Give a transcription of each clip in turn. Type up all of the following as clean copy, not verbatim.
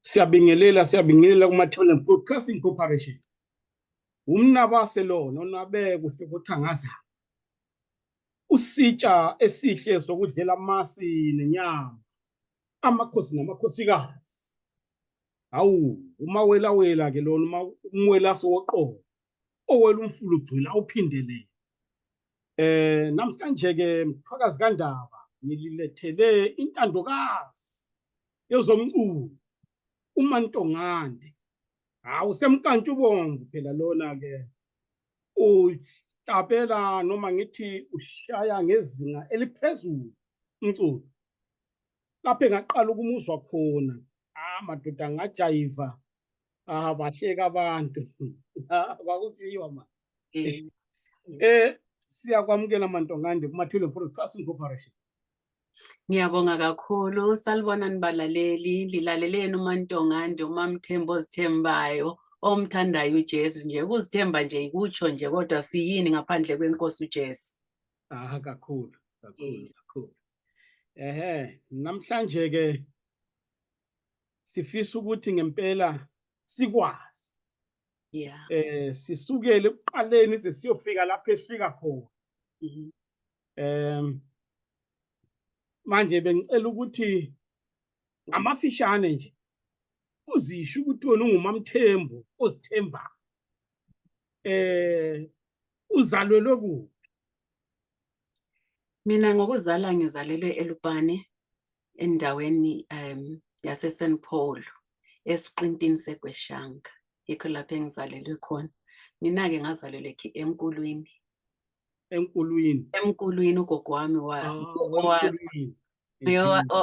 Siyabingelela kuma-Talent Broadcasting Corporation. Umnabase lo nonabe kuhle kuthangaza. Usitsha esihle sokudlela amasi nenyama. Amakhosi namakhosikazi. Hawu, umawela ke lona umwela soqo. Owela umfulu ugcwila uphindele. Namhlanje ke mthwakazi kaNdaba ngililethele intandokazi yezomculo uMantongande. Hawu semkantshubomvu phela lona ke uhlabela noma ngithi ushaya ngezinga eliphezulu umculo. Lapho engaqala ukumuzwa khona madoda ngajayiva bahleka abantu kwakufiwa ma. Siyakwamukela Mantongande kuma-Talent Broadcasting Corporation. Ngiyabonga kakhulu salibonani balaleli lilaleleni uMantongande uMamthembu ozithembayo omthandayo uJesu nje ukuzithemba nje ikutsho nje kodwa siyini ngaphandle kwenkosi uJesu. Kakhulu. Namhlanje ke sifisa ukuthi ngempela sikwazi. Sisukele ekuqaleni sesiyofika lapho esifika khona. Manje bengicela ukuthi ngamafishane nje uzisho ukuthi wena unguMamthembu ozithemba. Uzalelwe kuphi? Mina ngokuzala ngizalelwe eLupane endaweni yase St Paul esiqintini seGweshanga. Yikho lapho engizalelwe khona. Mina ke ngazalelwe emkulwini. Emkulwini ugogo wami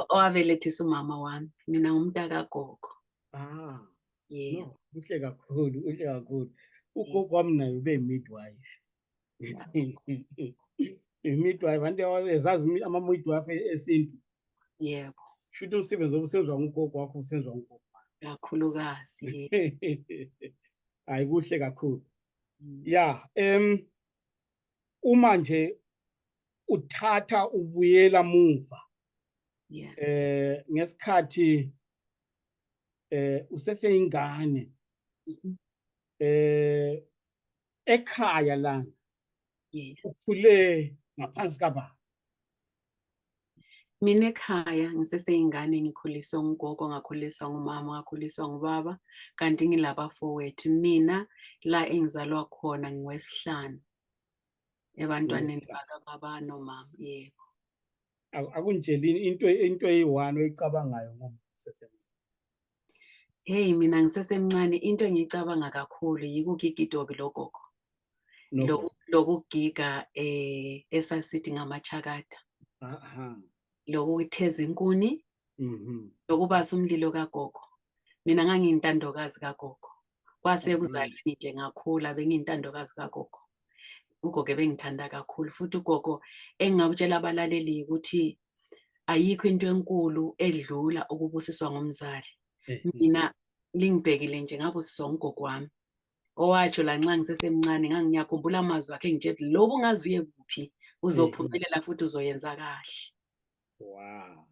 owabelethisa umama wami. Mina ngumntaka gogo. No, kuhle kakhulu. Ugogo wami naye ube midwife. Midwife anti ezazi ama-midwife esintu. Yebo. Shuthi umsebenzi obusenzwa ngugogo wakho usenzwa ngugogo. Kakhulukazi. Hayi kuhle kakhulu. Uma nje uthatha ubuyela muva. Ngesikhathi useseyingane. Ekhaya la. Ukhule ngaphansi kabani? Mina ekhaya ngiseseyingane ngikhuliswa ngugogo ngakhuliswa ngumama ngakhuliswa ngubaba kanti ngilabafowethu. Mina la engizalwa khona ngiwesihlanu ebantwaneni bakababa nomama. Yebo. Akuntshelini into eyi-one oyicabangayo ngoba usesemncane. Hey mina ngisesemncane into engicabanga kakhulu yikugigidobi logogo. Lokugiga esasithi ngamachakada. Lokutheza inkuni. Lokubasa umlilo kagogo. Mina ngangiyintandokazi kagogo. Kwase kuzalweni nje ngakhula bengiyintandokazi kagogo. Ugogo bengithanda kakhulu futhi ugogo engingakutshela abalaleli ukuthi ayikho into enkulu edlula ukubusiswa ngumzali. Mina lingibhekile nje ngabusiswa ngugogo wami. Owatsho la nxa ngisesemncane ngiyakhumbula amazwi akhe ngitshela lobu ungaze uye kuphi uzophumelela futhi uzoyenza kahle. Wow.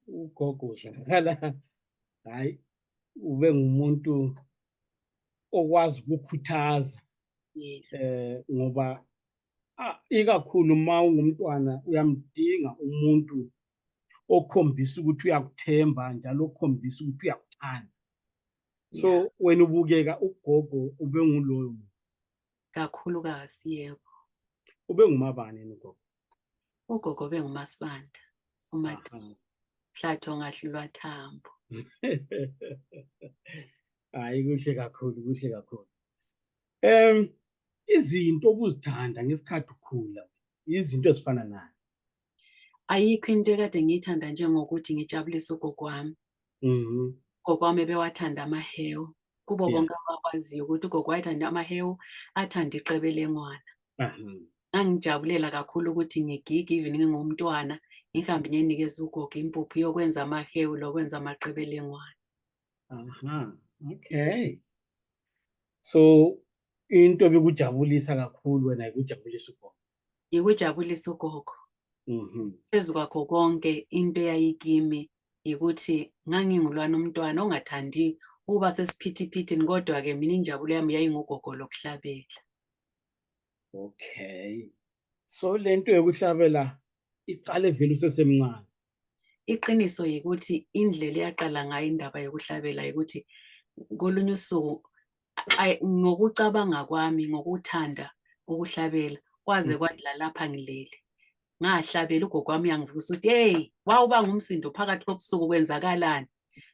Ugogo dlala. Hayi ube ngumuntu okwazi ukukhuthaza. Yes. Ngoba ikakhulu uma ungumntwana uyamdinga umuntu okhombisa ukuthi uyakuthemba njalo okhombisa ukuthi uyakuthanda. So wena ubukeka ugogo ube nguloyo. Kakhulukazi yebo. Ube ngumabani ugogo? Ugogo benguMasibanda. Hlathi ongahlulwa thambo. Hayi kuhle kakhulu. Izinto obuzithanda ngesikhathi ukhula izinto ezifana nayo. Ayikho into ekade ngiyithanda njengokuthi ngijabulise ugogo wami. Ugogo wami bewathanda amahewu. Kubo bonke abakwaziyo ukuthi ugogo wathanda amahewu athanda iqebelengwana. Ngangijabulela kakhulu ukuthi ngigige even ngingumntwana ngihambe nginikeza ugogo impuphu yokwenza amahewu lokwenza amaqebelengwana. Okay. So into bekujabulisa kakhulu wena ikujabulisa ugogo. Ngikujabulisa ugogo. Phezu kwakho konke into eyayikimi ukuthi ngangingulwana umntwana ongathandi ukuba sesiphithiphithi, kodwa-ke mina injabulo yami yayingugogo lokuhlabela. Okay. So lento yokuhlabela iqale vele usesemncane. Iqiniso yikuthi indlela eyaqala ngayo indaba yokuhlabela ukuthi kolunye usuku ngokucabanga kwami, ngokuthanda ukuhlabela, kwaze kwathi lapha ngilele ngahlabela, ugogo wami yangivusa uthi, hey, wawubanga umsindo phakathi kobusuku, kwenzakalani?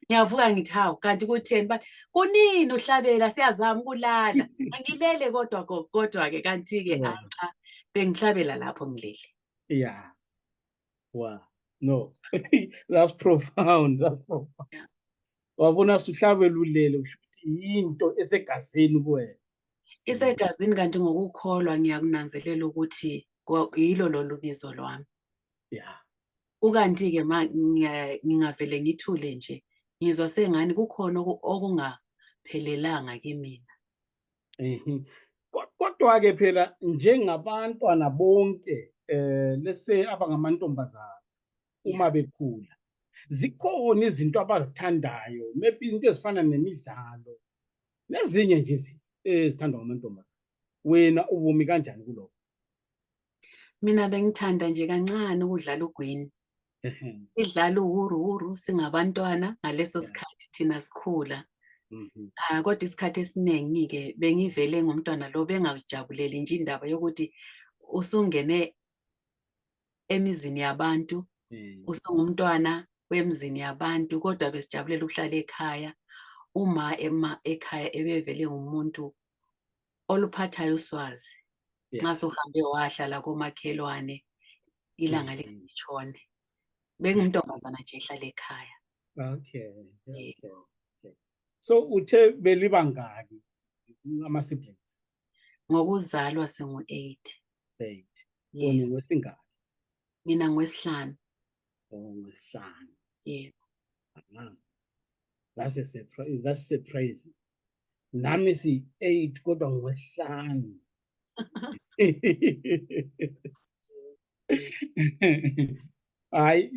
Ngiyavuka ngithi, hawu, kanti kutheni? Bathi, kunini uhlabela, siyazama ukulala. Angilele kodwa gogo, kodwa-ke kanti-ke cha, bengihlabela lapho ngilele. Yeah. Wow. No. That's profound. That's profound. Yeah. Wabona uhlabela ulele ukuthi into esegazini kuwena. Isegazini, kanti ngokukholwa ngiyakunanzelela ukuthi yilo lolu bizo lwami. Yeah. Ukanti-ke ngingavele ngithule nje, ngizwa sengani kukhona okungaphelelanga kimina. Kodwa-ke phela njengabantwana bonke lese abangamantombazana uma bekhula, zikhona izinto abazithandayo, maybe izinto ezifana nemidlalo nezinye nje izinto ezithandwa ngamantombazana. Wena ubumi kanjani kulokho? Mina bengithanda nje kancane ukudlala ugwini. Idlala uwuru singabantwana ngaleso sikhathi thina sikhula. Kodwa isikhathi esiningi-ke bengivele ngumntwana lo bengajabuleli nje indaba yokuthi usungene emizini yabantu, usungumntwana wemizini yabantu, kodwa besijabulela ukuhlala ekhaya. Uma ekhaya ebevele ngumuntu oluphathayo uswazi. Nxa suhambe wahlala komakhelwane ilanga lisitshone, bengintombazana nje ehlala ekhaya. Okay. So uthe belibangaki ama-siblings? Ngokuzalwa singu-8. 8. Yes. Wesingaki? Mina ngwesihlanu. Ngwesihlanu. Yebo. That's surprising. Nami si-8 kodwa ngwesihlanu. Hayi,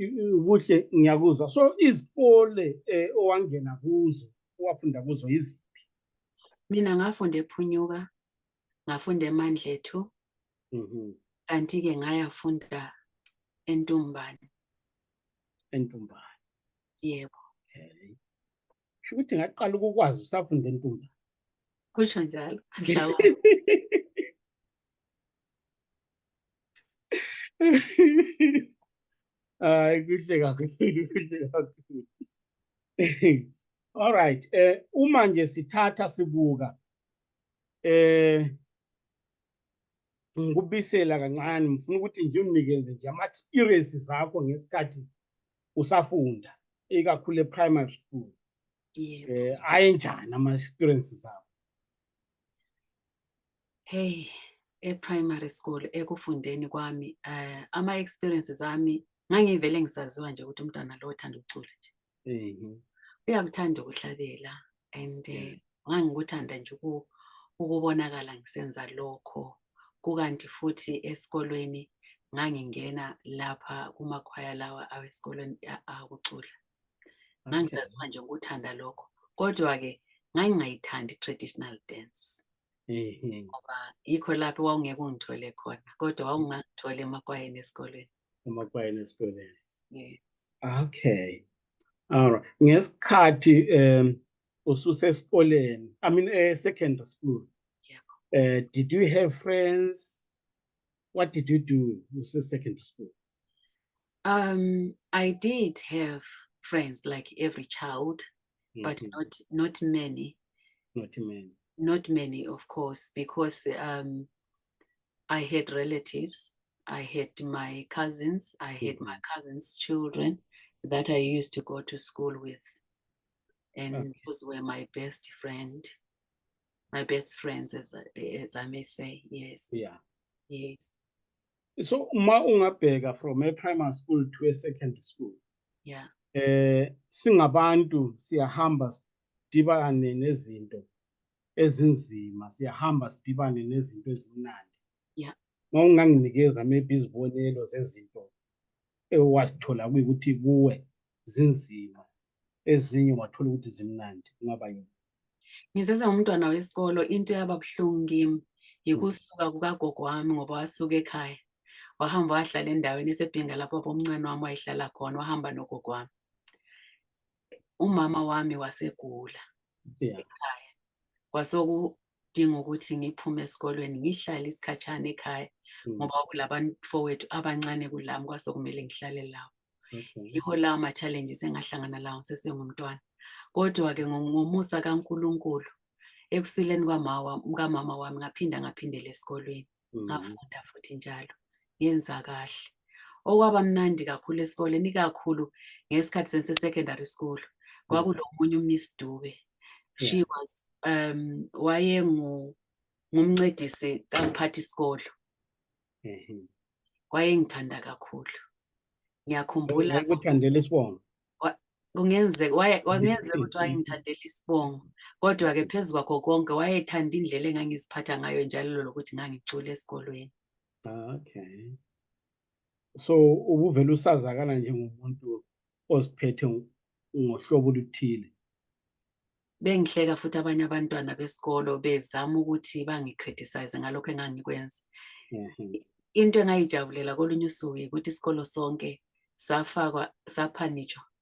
kuhle ngiyakuzwa. So izikole owangena kuzo, owafunda kuzo yiziphi? Mina ngafunda ePhunyuka, ngafunda eMandlethu, kanti-ke ngayafunda eNtumbane. eNtumbane. Yebo. Okay. Sho ukuthi ngaqala ukukwazi usafunda eNtumbane. Kusho njalo, mhlawumbe. Hayi, kuhle kakhulu. All right. Uma nje sithatha sibuka ngikubisela kancane, ngifuna ukuthi nje unikeze nje ama-experiences zakho ngesikhathi usafunda, ikakhulu e-primary school. Yebo. Ayenjani ama-experiences akho? Hey, e-primary school ekufundeni kwami, ama-experiences ami ngangivele ngisaziwa nje ukuthi umntwana lo uthanda ukucula nje. Uyakuthanda ukuhlabela and ngangikuthanda nje ukubonakala ngisenza lokho. Kukanti futhi esikolweni ngangingena lapha kumakhwaya lawa awesikolweni akucula. Ngangisaziwa nje ukuthanda lokho. Kodwa-ke ngangingayithandi i-traditional dance. Ngoba yikho lapho wawungeke ungithole khona, kodwa wawungangithole emakwayeni esikolweni. Emakwayeni esikoleni. Yes. Okay. All right. Ngesikhathi ususesikoleni, I mean secondary school. Yebo. Did you have friends? What did you do secondary school? I did have friends like every child, but not many. Not many. Not many, of course, because I had relatives. I had my cousins. I had my cousins' children that I used to go to school with. And those were my best friends, as I may say. Yes. Yeah. Yes. So uma ungabheka from a primary school to a secondary school. Yeah. Singabantu siyahamba sidibane nezinto ezinzima, siyahamba sidibane nezinto ezimnandi. Yeah. Unganginikeza maybe izibonelo zezinto ewasithola kuyikuthi kuwe zinzima, ezinye wathola ukuthi zimnandi, kungaba yini? Ngizeza umntwana wesikolo into yaba buhlungu kimi yikusuka kukagogo wami ngoba wasuka ekhaya wahamba wahlala endaweni esebhinga lapho omncane wami wayehlala khona, wahamba nogogo wami. Umama wami wasegula Yeah. ekhaya, kwasokudinga ukuthi ngiphume esikolweni ngihlale isikhatshana ekhaya ngoba kulabantfowethu abancane kulami, kwasokumele ngihlale lawo. Okay. Yikho lawo ma-challenges engahlangana lawo ngisesengumntwana. Kodwa-ke ngomusa kaNkulunkulu ekusileni kamama wami ngaphindela esikolweni, ngafunda futhi njalo, ngenza kahle. Okwaba mnandi kakhulu esikoleni, ikakhulu ngesikhathi sese-secondary school, kwakulomunye uMiss Dube. She was ngumncedisi kamphathisikolo. Wayengithanda kakhulu. Ngiyakhumbula Wayekuthandela isibongo. kungenzeka ukuthi wayengithandela isibongo, kodwa-ke phezu kwakho konke wayethanda indlela engangiziphatha ngayo njalo lokuthi ngangicula esikolweni. Okay. So ubuvela usazakala njengomuntu oziphethe ngohlobo oluthile. Bengihleka futhi abanye abantwana besikolo bezama ukuthi bangi-criticize ngalokho engangikwenza. Into engayijabulela kolunye usuku ukuthi isikolo sonke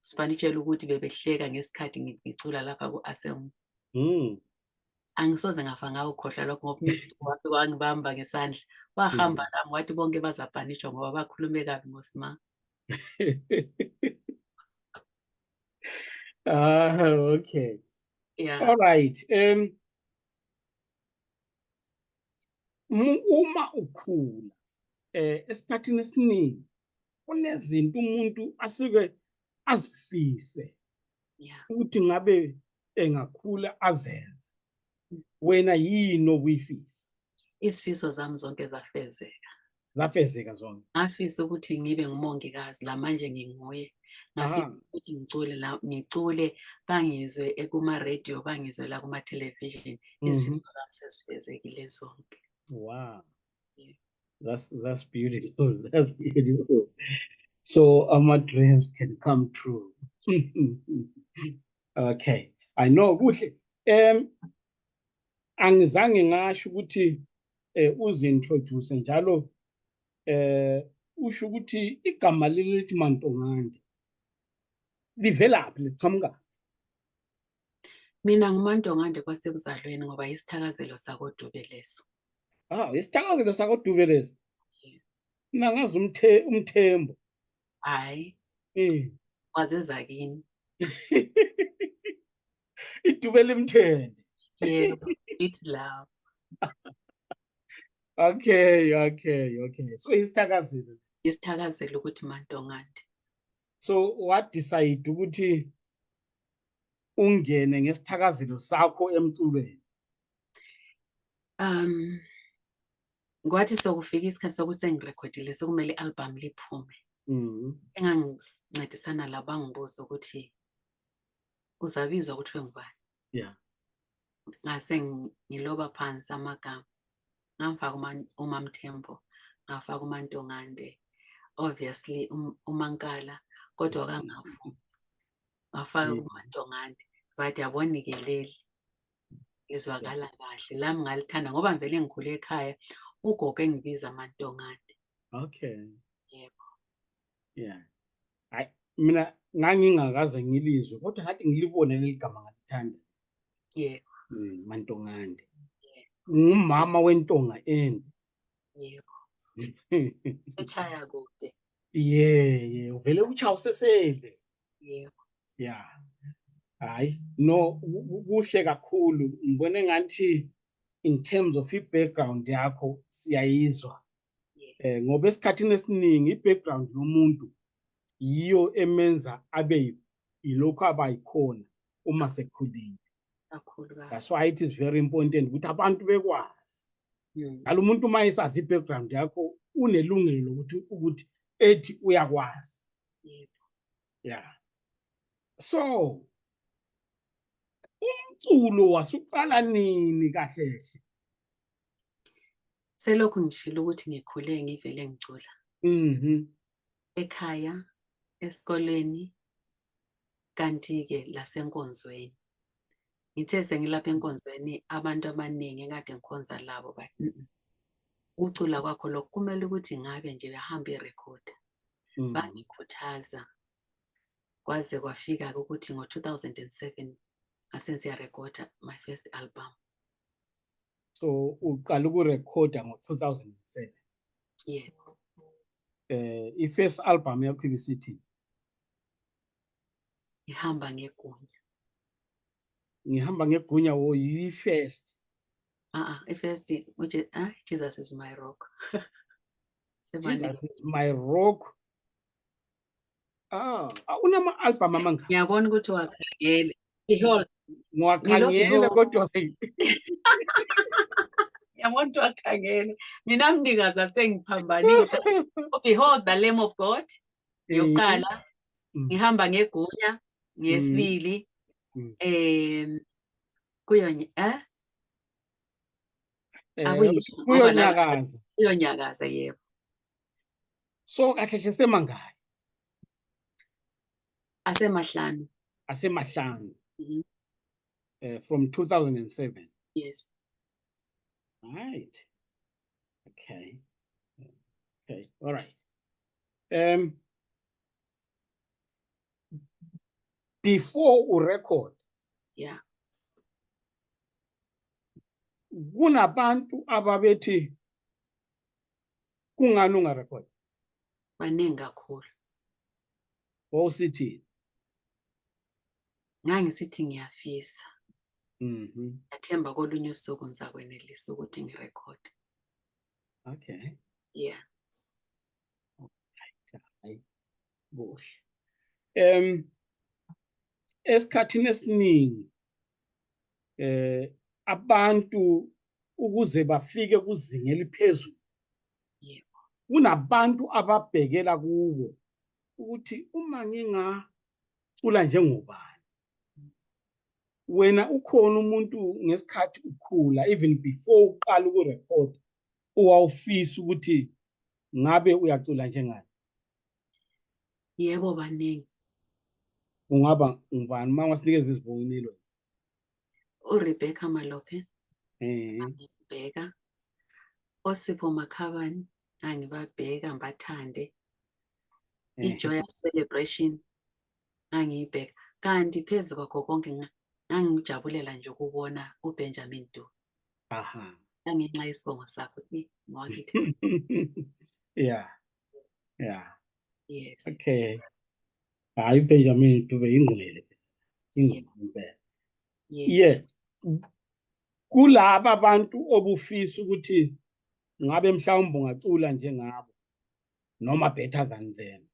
siphanitshela ukuthi bebehleka ngesikhathi ngicula lapha ku-assembly. Angisoze ngafa ngawukhohlwa lokho ngoba uMr. wami wangibamba ngesandla, wahamba nami wathi bonke bazaphanishwa ngoba bakhulume kabi ngoSima. Okay. Yeah. All right. Uma ukhula esikhathini esiningi kunezinto umuntu asuke azifise ukuthi ngabe engakhula azenze. Wena yini okuyifisa? Isifiso zami zonke zafezeka. Zafezeka zonke. Ngafisa ukuthi ngibe ngumongikazi, la manje nginguye. Ngafisa ukuthi ngicule bangizwe ekuma-radio, bangizwe la kuma-television. Izifiso zami sezifezekile zonke. Wow. Yeah. That's beautiful. That's beautiful. So our dreams can come true. Okay. I know kuhle. Angizange ngasho ukuthi uzintroduce njalo usho ukuthi igama lelithi Mantongande livelaphi, liqhamuka? Mina nguMantongande kwasekuzalweni ngoba isithakazelo sakoDube leso. Isithakazelo sakoDube leso. Mina ngazi umthembo. Hayi. Wazeza kini. Idube limthende. Yebo, it's love. Okay. So isithakazelo. Isithakazelo ukuthi Mantongande. So what decide ukuthi ungene ngesithakazelo sakho emculweni? Kwathi sokufika isikhathi sokuthi sengirekhodile sekumele i-album liphume. Engangincedisana la bangibuza ukuthi uzabizwa ukuthi wengubani. Yeah. Ngase ngiloba phansi amagama. Ngafaka uMamthembo, ngafaka uMantongande, obviously uMankala, kodwa kangafuni. Ngafaka uMantongande, but yabona-ke leli izwakala kahle, lami ngalithanda ngoba ngivele ngikhule ekhaya ugogo engibiza Mantongande. Okay. Yebo. Yeah. Mina ngangingakaze ngilizwe kodwa ngathi ngilibone leli gama ngalithanda. Yebo. Mantongande. Ngumama wentonga ende. Yebo. Echaya kude. Yeah, uvele uchawu sesele. Yebo. Yeah. Hayi, no kuhle kakhulu. Ngibone ngathi in terms of i-background yakho siyayizwa. Ngoba esikhathini esiningi i-background yomuntu yiyo emenza abe yilokho abayikhona uma sekhulile. That's why it is very important ukuthi abantu bekwazi. Ngalo umuntu uma esazi i-background yakho unelungelo ukuthi ethi uyakwazi. Yeah. So umculo wasuqala nini kahle? Selokhu ngishilo ukuthi ngikhule ngivele ngicula. ekhaya, esikoleni, kanti-ke lasenkonzweni. Ngithe sengilapha enkonzweni abantu abaningi ekade ngikhonza labo bathi ucula kwakho lokho kumele ukuthi ngabe nje uyahamba irekhoda. Bangikhuthaza kwaze kwafika-ke ukuthi ngo-2007 ngase ngiyarekhoda my first album. So uqala ukurekhoda ngo-2007. Yebo. I-first album yakho ibisithi Ngihamba ngegunya. ngihamba ngegunya yi-first. I-first Jesus is my rock. Jesus is my rock. Unama-album amangaka? Ngiyabona ukuthi wakhangele. Behold. Ngiwakhangele kodwa Ngiyabona ukuthi wakhangele. Mina mnikazi asengiphambanisa. Behold the Lamb of God. Ngiyoqala. Ngihamba ngegunya. Ngiyesibili. Kuyonyakaza yebo. So kahle hle semangaki? Asemahlanu. From 2007. Yes. Right. Okay. All right. Before u record. Yeah. Kunabantu ababethi kungani ungarecord? Baningi kakhulu. Wawusithi? Ngangisithi ngiyafisa. Ngathemba kolunye usuku ngizakwenelisa ukuthi ngirekhode. Okay. Yeah. Kuhle. Esikhathini esiningi abantu ukuze bafike kuzinga eliphezulu. Yebo. Kunabantu ababhekela kubo ukuthi uma ngingacula njengobani. Wena ukhona umuntu ngesikhathi ukhula even before uqala ukurecord uwawufisa ukuthi ngabe uyacula njengani? Yebo baningi. Ungaba ngubani mawasinikeza izibonelo? uRebecca Malope. Ngibheka. Osipho Makhabane angibabheka ngibathande. I-Joyous Celebration angiyibheka. Kanti phezu kwakho konke ngangijabulela nje ukubona uBenjamin Dube. Ngenxa yesibongo sakho ngwakithi. Yeah. Yes. Okay. Hayi uBenjamin Dube ingcwele. Ingcwele. Yeah. Kulaba abantu obufisa ukuthi ngabe mhlawumbe ungacula njengabo noma better than them.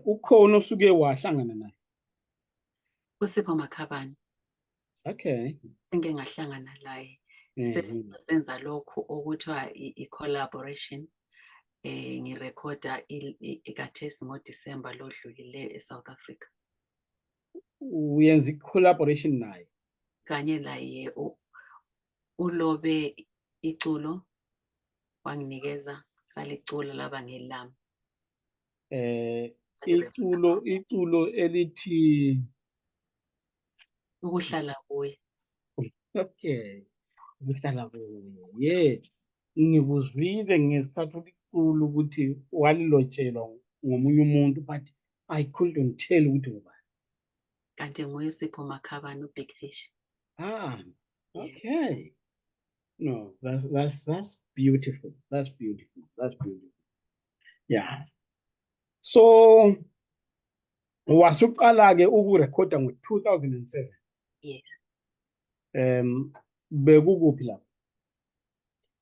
Ukhona osuke wahlangana naye? uSipho Makhabane. Okay. Sengike ngahlangana naye. Senza lokhu okuthiwa i-collaboration. Ngirekhoda ikathesi ngoDisemba lodlulile eSouth Africa. Uyenza i-collaboration naye? Kanye naye ulobe iculo wanginikeza salicula laba ngelami. Iculo elithi ukuhlala kuye. Okay. Ukuhlala kuye. Yeah. Ngikuzwile ngesikhathi uliculo ukuthi walilotshelwa ngomunye umuntu but I couldn't tell ukuthi ngubani. Kanti nguSipho Makhabane uBig Fish. Okay. No, that's beautiful. That's beautiful. Yeah. So wasuqala ke ukurekhoda ngo-2007. Yes. Bekukuphi lapho?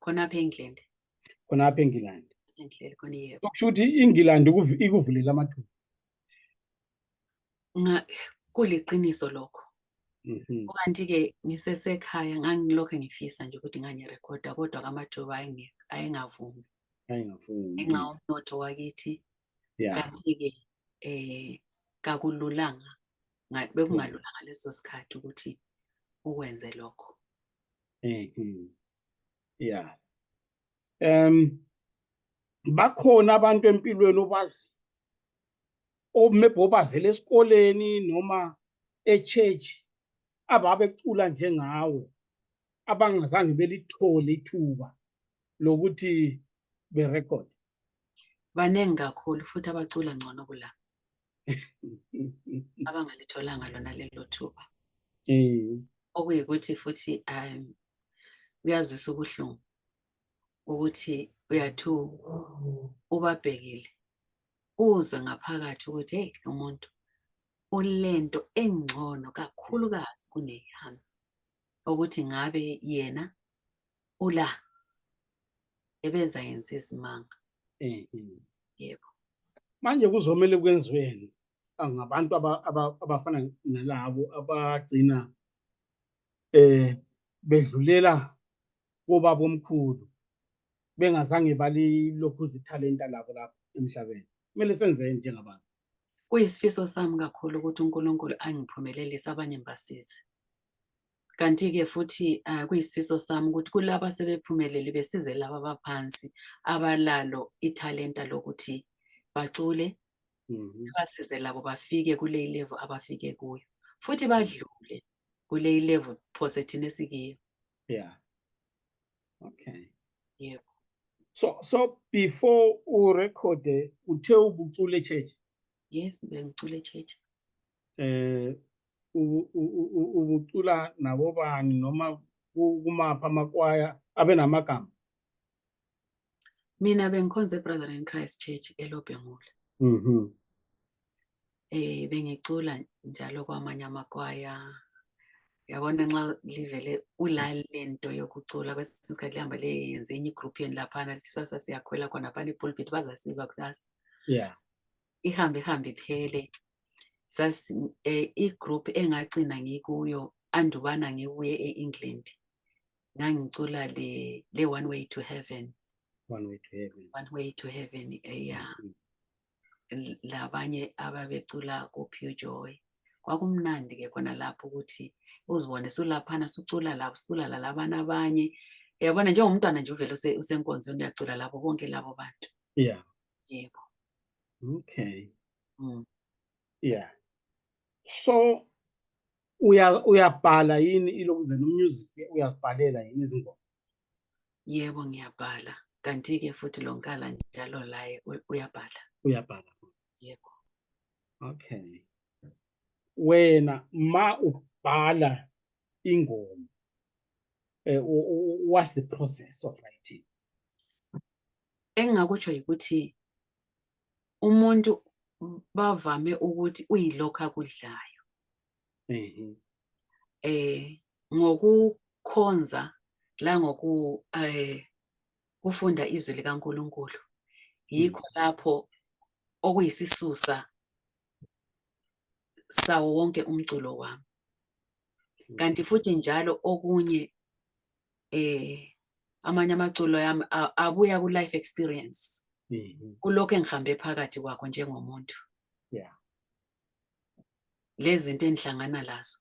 Khonapha eNgilandi. Khonapha eNgilandi. Enhleli khona yebo. Sokusho ukuthi iNgilandi ikuvulela amathuba. Kuliqiniso lokho. Kanti-ke ngisesekhaya ngangilokho ngifisa nje ukuthi ngangirekhoda kodwa amathuba ayengavumi. Ngenxa yomnotho wakithi. Kanti-ke kakululanga. Bekungalulanga leso sikhathi ukuthi ukwenze lokho. Yeah. Bakhona abantu empilweni obazi omebhobazela esikoleni noma echurch ababecula njengawe abangazange belithole ithuba lokuthi berecord? Baningi kakhulu futhi abacula ngcono kula abangalitholanga lona lelo thuba. Okuyikuthi futhi uyazwisa ubuhlungu ukuthi uyathu ubabhekile uzwe ngaphakathi ukuthi hey lo muntu ulento engcono kakhulukazi kuneyami, ukuthi ngabe yena ula ebeza yenza izimanga. Yebo. Manje kuzomela kwenziweni ngabantu abafana nalabo abagcina bedlulela kobaba omkhulu bengazange balilokhuza ithalenta labo lapha emhlabeni. Kumele senzeni njengabantu? Kuyisifiso sami kakhulu ukuthi uNkulunkulu angiphumelelise abanye ngibasize. Kanti-ke futhi kuyisifiso sami ukuthi kulabo asebephumelele besize laba abaphansi abalalo ithalenta lokuthi bacule, basize labo bafike kule level abafike kuyo futhi badlule kule level phose thina esikiyo. Yeah. Okay. Yebo. So before urecord uthe ubucule echurch? Yes, bengicule echurch. Ubucula nabo bani noma kumapha amakwaya abenamagama? Mina bengikhonze Brother in Christ Church eLobhengula. Bengicula njalo kwamanye amakwaya. Yabona nxa livele ulalento yokucula kwesinye isikhathi lihamba leyenze enye igroup yeni laphana lithi sasa siyakhwela khona phana epulpit bazasizwa kusasa. Yeah. Ihambe iphele. Sasi igroup engagcina ngikuyo andubana ngibuye eEngland. Ngangicula le One Way to Heaven. One Way to Heaven. One Way to Heaven, yeah. Labanye ababecula kuPure Joy. Kwakumnandi ke khona lapho ukuthi uzibone sulaphana sucula lapho sicula labana abanye. Yabona njengomntwana nje uvela usenkonzweni uyacula lapho bonke labo bantu. Yeah. Yebo. Okay. Yeah. So uyabhala yini ilokuze music uyazibhalela yini izingoma? Yebo ngiyabhala. Kanti ke futhi lonkala njalo laye uyabhala. Uyabhala. Yebo. Okay. Wena ma ubhala ingoma what's the process of writing? Engakutsho ukuthi umuntu bavame ukuthi uyilokho akudlayo. Ngokukhonza la kufunda izwi likaNkulunkulu. Yikho lapho okuyisisusa sawo wonke umculo wami. Kanti futhi njalo okunye amanye amaculo yami abuya ku life experience. Kulokho engihambe phakathi kwakho njengomuntu. Yeah. Lezi zinto engihlangana lazo.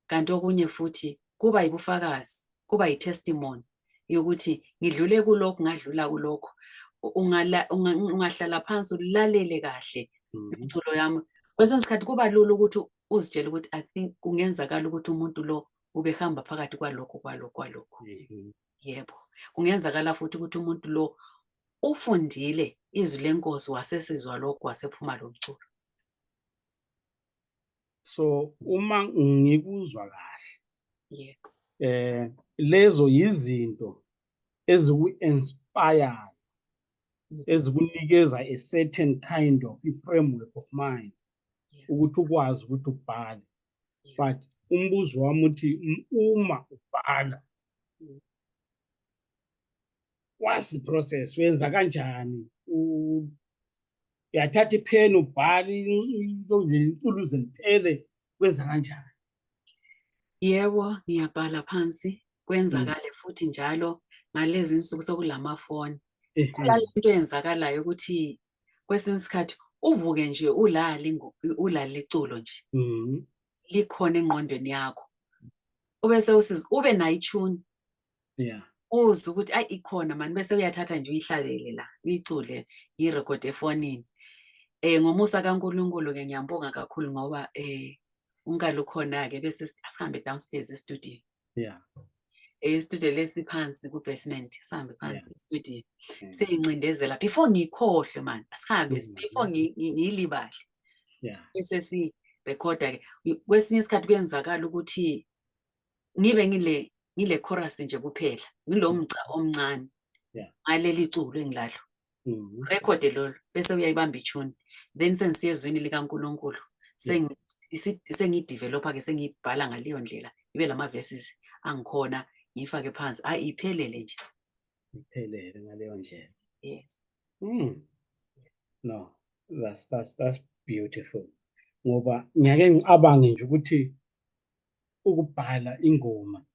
Kanti okunye futhi kuba yibufakazi, kuba yitestimony yokuthi ngidlule kulokho ngadlula kulokho. Ungahlala phansi ulalele kahle umculo yami. Kwesinye isikhathi kuba lula ukuthi uzitshele ukuthi I think kungenzakala ukuthi umuntu lo ubehamba phakathi kwalokho. Yebo. Kungenzakala futhi ukuthi umuntu lo ufundile izwi lenkosi wasesizwa lokho wasephuma lo mculo. So uma ngikuzwa kahle. Yebo. Lezo yizinto eziku-inspire ezikunikeza a certain kind of framework of mind ukuthi ukwazi ukuthi ubhale. But umbuzo wami uthi uma ubhala what's the process? Wenza kanjani? Uyathatha ipen ubhale iculo liphele kwenza kanjani? Yebo, ngiyabhala phansi. Kwenzakale futhi njalo ngalezi insuku sokulamafoni. Khona into eyenzakalayo ukuthi kwesinye isikhathi uvuke nje ulali iculo nje. Likhona engqondweni yakho. Ubese usizwa ube nayo itune. Yeah. Uzwe ukuthi ayi ikhona manje bese uyathatha nje uyihlabele la, uyicule irecord efonini. Ngomusa kaNkulunkulu ke ngiyambonga kakhulu ngoba unkalo khona ke bese asihambe downstairs e-studio. Yeah. E-studio lesiphansi ku-basement, sihambe phansi e-studio. Siyincindezela before ngikhohle man, asihambe before ngilibale. Yeah. Bese si-recorda ke. Kwesinye isikhathi kuyenzakala ukuthi ngibe ngile chorus nje kuphela, ngilo mca omncane. Yeah. Ngaleli culo engilalo. Record lolo bese uyayibamba itune. Then sengisiya ezwini likaNkulunkulu. Sengidevelopa ke sengibhala ngaleyo ndlela. Ibe lama verses angikhona ngifake phansi. Iphelele nje. Iphelele ngaleyo ndlela. Yes. No, that's beautiful. Ngoba ngiyake ngicabange nje ukuthi ukubhala ingoma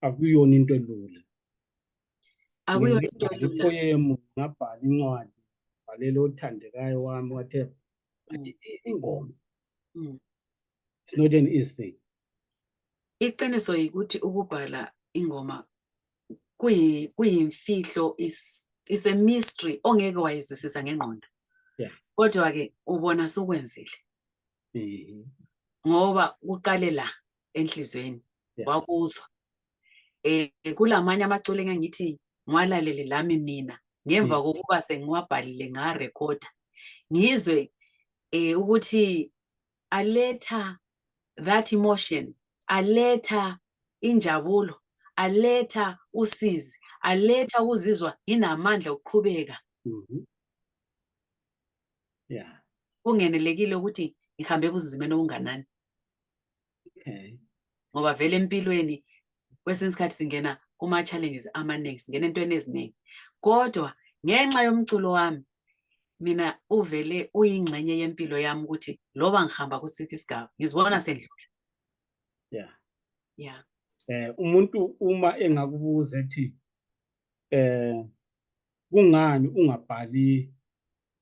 akuyona into elula. Akuyona into elula. Ipoem, ngabhala incwadi, bhalela othandekayo wami whatever. But ingoma. It's not an easy. Iqiniso ukuthi ukubhala ingoma kuyimfihlo, it's a mystery ongeke wayizwisisa ngengqondo. Yeah. Kodwa ke ubona sukwenzile. Ngoba uqale la enhlizweni wakuzwa. Kulamanye amaculo engithi ngwalalele lami mina ngemva kokuba sengiwabhalile ngarecorda. Ngizwe ukuthi aletha that emotion, aletha injabulo, aletha usizi, aletha ukuzizwa inamandla ukuqhubeka. Yeah. Kungenelekile ukuthi ngihambe kuzimene okunganani. Okay. Ngoba vele empilweni kwesinye isikhathi singena kuma challenges amaningi, singena entweni eziningi. Kodwa ngenxa yomculo wami mina uvele uyingxenye yempilo yami ukuthi loba ngihamba kusiphi isigaba ngizibona sendlula. Yeah. Yeah. Umuntu uma engakubuza ethi kungani ungabhali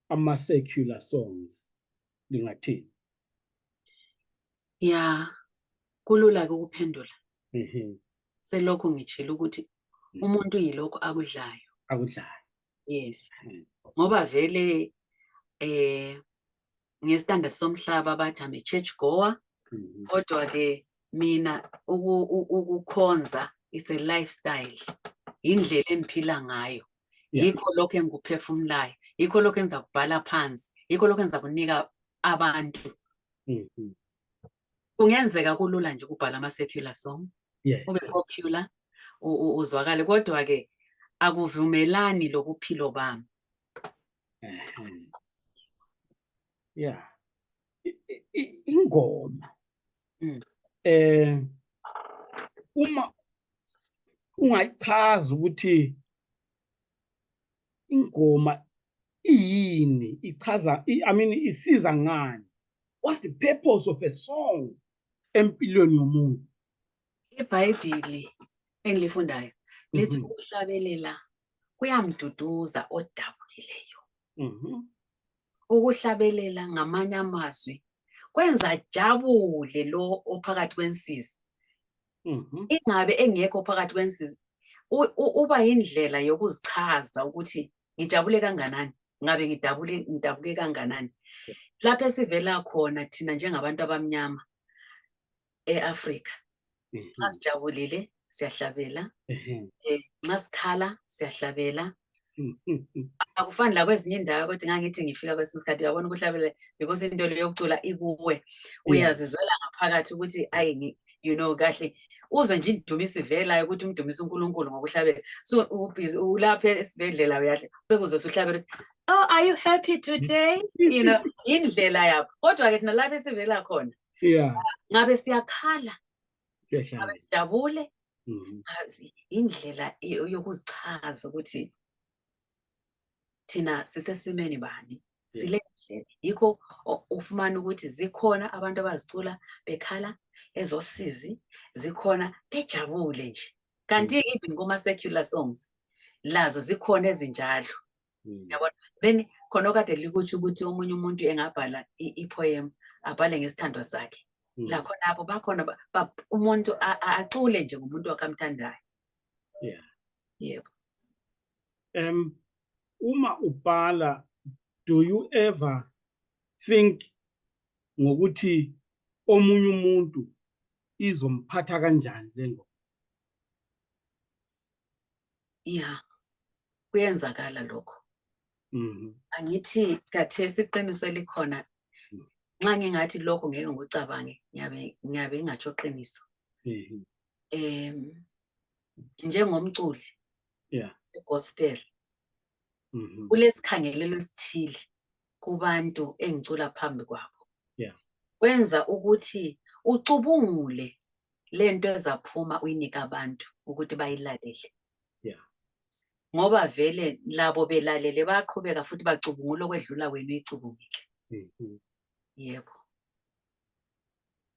ama secular songs, lingathini? Yeah. Kulula ukuphendula. Selokho ngitshela ukuthi umuntu yilokho akudlayo. Akudlayo. Yes. Ngoba vele ngestandard somhlaba bathi I'm a church goer. Kodwa ke mina ukukhonza it's a lifestyle. Indlela engiphila ngayo. Yikho lokho engikuphefumulayo. Yikho lokho enza kubhala phansi. Yikho lokho enza kunika abantu. Kungenzeka kulula nje ukubhala ama secular song. Ube popular uzwakale kodwa ke akuvumelani lokuphilo bami. Yeah. Ingoma. Uma ungayichaza ukuthi ingoma iyini, ichaza isiza ngani. What's the purpose of a song empilweni yomuntu? iBhayibheli engilifundayo lithi ukuhlabelela kuyamduduza odabukileyo. Ukuhlabelela ngamanye amazwi kwenza jabule lo ophakathi kwensizi. Ingabe engekho phakathi kwensizi uba indlela yokuzichaza ukuthi ngijabule kanganani, ngabe ngidabuke kanganani. Lapho esivela khona thina njengabantu abamnyama eAfrika. Masijabulile siyahlabela. Nxa sikhala siyahlabela. Akufani la kwezinye indawo ukuthi ngangithi ngifika kwesinye isikhathi uyabona ukuhlabela because into leyo yokucula ikuwe. Uyazizwela ngaphakathi ukuthi ayi you know kahle uzwe nje indumiso ivela ukuthi umdumise uNkulunkulu ngokuhlabela. So ubhizi ulapha esibedlela uyahle bekuzwe uhlabela. Oh, are you happy today? You know, indlela yabo. Kodwa ke thina lapha esivela khona. Ngabe siyakhala. Ngabe sidabule. Indlela yokuzichaza ukuthi thina sisesimeni bani. Sile yikho ufumana ukuthi zikhona abantu abazicula bekhala ezosizi, zikhona bejabule nje. Kanti even kuma secular songs lazo zikhona ezinjalo. Yabona, then khona okade likutsho ukuthi omunye umuntu engabhala ipoem abhale ngesithandwa sakhe. La khona abo bakhona umuntu acule nje ngomuntu akamthandayo. Yebo. Uma ubhala, do you ever think ngokuthi omunye umuntu izomphatha kanjani lengoma? Yeah, kuyenzakala lokho. Mhm. Angithi kathesi iqiniso likhona. Mm. Nxa ngingathi lokho ngeke ngikucabange, ngiyabe ngingatsho iqiniso. Mhm. Njengomculi Yeah. egospel, Mhm. kulesikhangelelo esithile kubantu engicula phambi kwabo. Yeah. Kwenza ukuthi ucubungule lento ezaphuma uyinika abantu ukuthi bayilalele. Yeah. Ngoba vele labo belalele bayaqhubeka futhi bacubungula okwedlula wena uyicubungile. Mhm. Yebo.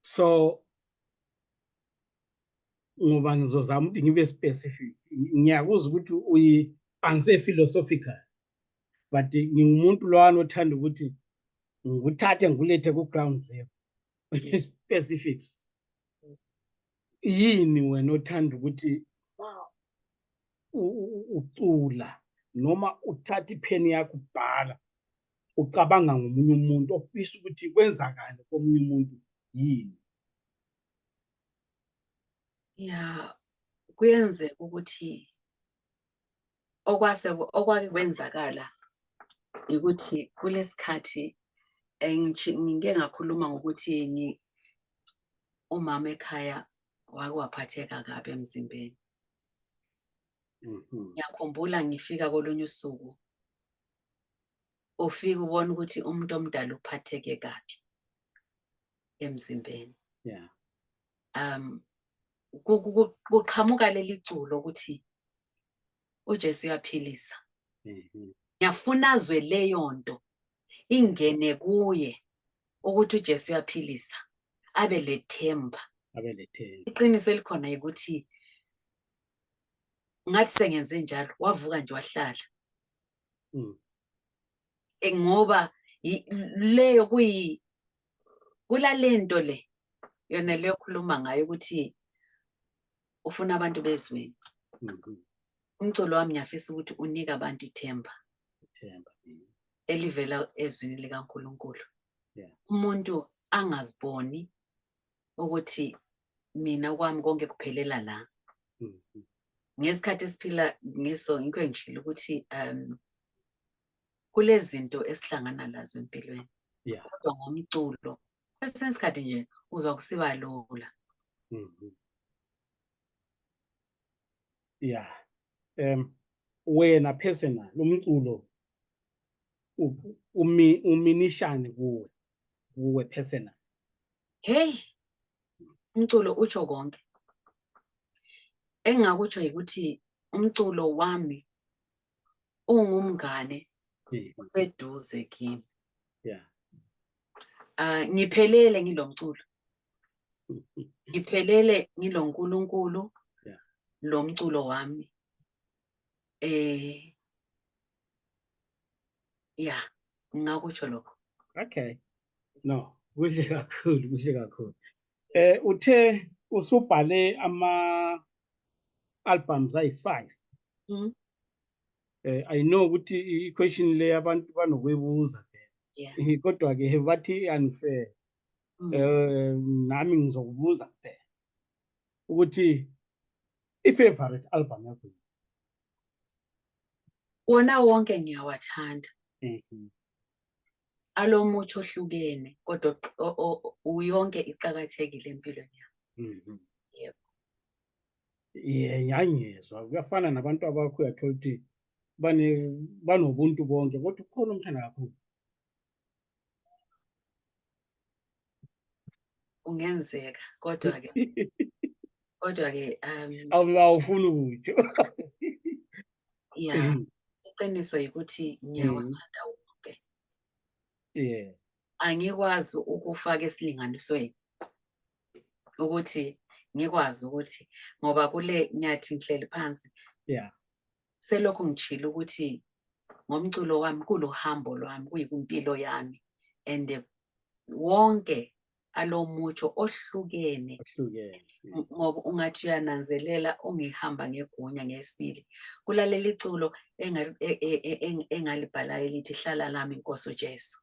So ngoba ngizozama ukuthi ngibe specific, ngiyakuzwa ukuthi angise philosophical, but ngingumuntu lwana othanda ukuthi ngikuthathe ngikulethe ku ground zero. Specifics. Yini wena othanda ukuthi ucula noma uthatha ipheni yakho ubhala ucabanga ngomunye umuntu ofisa ukuthi kwenzakale komunye umuntu yini? Yeah, kuyenzeka ukuthi okwake kwenzakala ukuthi kulesikhathi ngike ngakhuluma ngokuthi umama ekhaya wake waphatheka kabi emzimbeni. Mhm. Ngiyakhumbula ngifika kolunye usuku, ufika ubona ukuthi umuntu omdala uphatheke kabi emzimbeni. Yeah. Kuqhamuka leli culo ukuthi uJesu uyaphilisa. Mhm. Ngiyafuna azwe leyo nto ingene kuye ukuthi uJesu uyaphilisa, abe lethemba. Abelethe. Iqiniso elikhona ukuthi ngathi sengenze njalo wavuka nje wahlala. Mm. Ngoba leyo kulalento le yona leyo khuluma ngayo ukuthi ufuna abantu bezweni. Mhm. Umculo wami ngiyafisa ukuthi unike abantu ithemba Themba. elivela ezwini likaNkulunkulu. Yeah. Umuntu angaziboni ukuthi mina kwami konke kuphelela la. Mhm. Ngesikhathi esiphila ngiso ngikho ngishilo ukuthi kulezinto esihlangana lazo empilweni. Yeah. Kodwa ngomculo kwesinye isikhathi nje uzwa kusiba lula. Mhm. Yeah. Wena personal umculo uminishane kuwe personal. Hey, umculo utsho konke. Engakutsho ukuthi umculo wami ungumngane useduze kimi. Yeah. Ngiphelele ngilomculo. Ngiphelele ngiloNkulunkulu. Yeah. Lo mculo wami. Yeah, ngakutsho lokho. Okay. No, kuhle kakhulu. Uthe usubhale albums ayi5. Mhm. I know ukuthi i-question le abantu banokwebuza Yeah. kodwa ke bathi unfair. Nami ngizokubuza kuphela ukuthi i-favorite album yakho. Wona wonke ngiyawathanda. Mhm. Alomutsho ohlukene kodwa uyonke iqhakathekile empilweni yami. Mhm. Yebo. Yeah, ngiyangizwa kuyafana nabantu abakho uyathola ukuthi banobuntu bonke kodwa ukhona umthanda kakhulu. Ungenzeka kodwa ke Awufuni ukutsho. yeah, iqiniso ukuthi ngiyawathanda wonke. Yeah. Angikwazi ukufaka esilinganisweni ukuthi ngikwazi ukuthi ngoba kule nyathi ngihleli phansi. Yeah. Selokhu ngitshila ukuthi ngomculo wami kulohambo lwami kuyimpilo yami and wonke alomutsho ohlukene. Ngoba ungathi uyananzelela ungihamba ngegunya ngesibili kulaleli culo engalibhalayo lithi hlala lami Nkosi uJesu.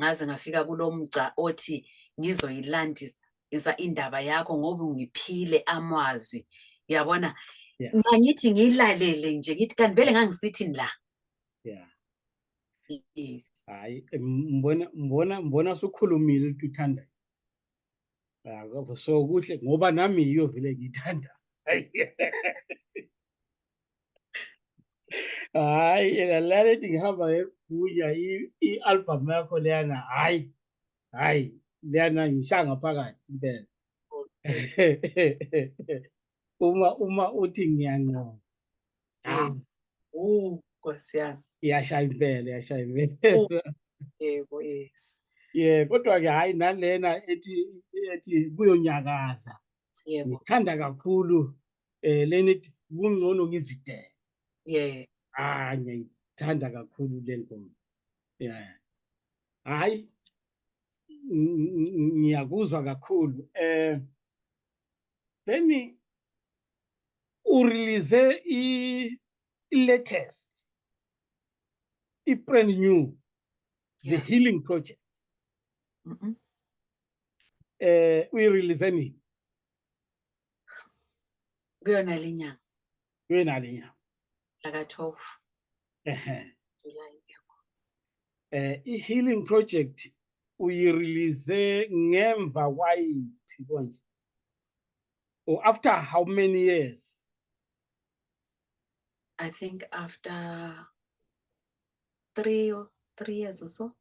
ngaze ngafika kulomgca othi ngizoyilandisa indaba yakho ngoba ungiphile amazwi. Yabona? Yeah. Ngithi ngiyilalele nje ngithi kanti vele ngangisithi la. Yeah. Yes. Hayi mbona sukhulumile ukuthi uthanda. So kuhle ngoba nami yiyo vele ngiyithanda. Hayi yena lalethi ngihamba ngegunya i-album yakho leyana hayi leyana ngishanga phakathi impela. Uma uthi ngiyanqoba. Nkosi yami. Iyashaya impela. Yebo, yes. Yeah, kodwa ke hayi nalena ethi kuyonyakaza. Yebo. Ngithanda kakhulu lena ethi kungcono ngizidele. Yeah. Ngiyithanda kakhulu le ngoma. Yeah. Hayi ngiyakuzwa kakhulu. Then urelease i-latest, brand new, The Healing Project. Uyirelease nini? Kuyona linyanga. Kuyona linyanga. Laka 12. July. I-Healing Project uyirelease ngemva kwayithi konje? Or after how many years? I think after 3 years or so.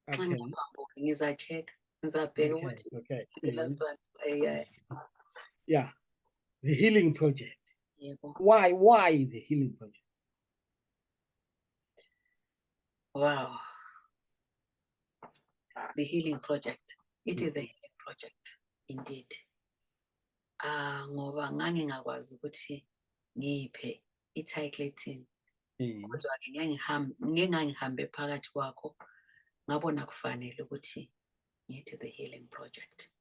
Okay. Ngiza-check. Ngizabheka ukuthi. Okay. The last one. Yeah. The Healing Project. Yebo. Why the Healing Project? Wow. The Healing Project. It is a healing project indeed. Ngoba ngangingakwazi ukuthi ngiphe i-title ethini. Kodwa ke ngihambe phakathi kwakho ngabona kufanele ukuthi ngithi The Healing Project.